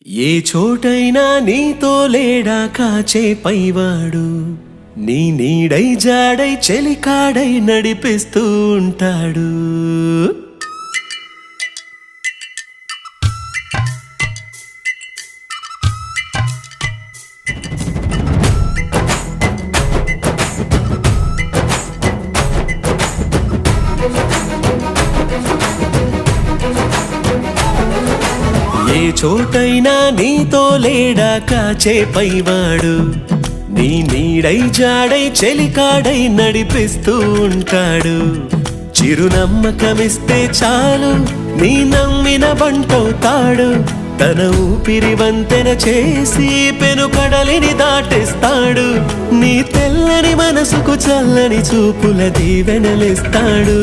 ఏ చోటైనా నీతో లేడా కాచే పైవాడు, నీ నీడై జాడై చెలికాడై నడిపిస్తూ ఉంటాడు. ఏ చోటైనా నీతో లేడా కాచే పైవాడు, నీ నీడై జాడై చెలికాడై నడిపిస్తూ ఉంటాడు. చిరునమ్మకమిస్తే చాలు నీ నమ్మిన బంటవుతాడు. తన ఊపిరి వంతెన చేసి పెను కడలిని దాటిస్తాడు. నీ తెల్లని మనసుకు చల్లని చూపుల దీవెనలిస్తాడు.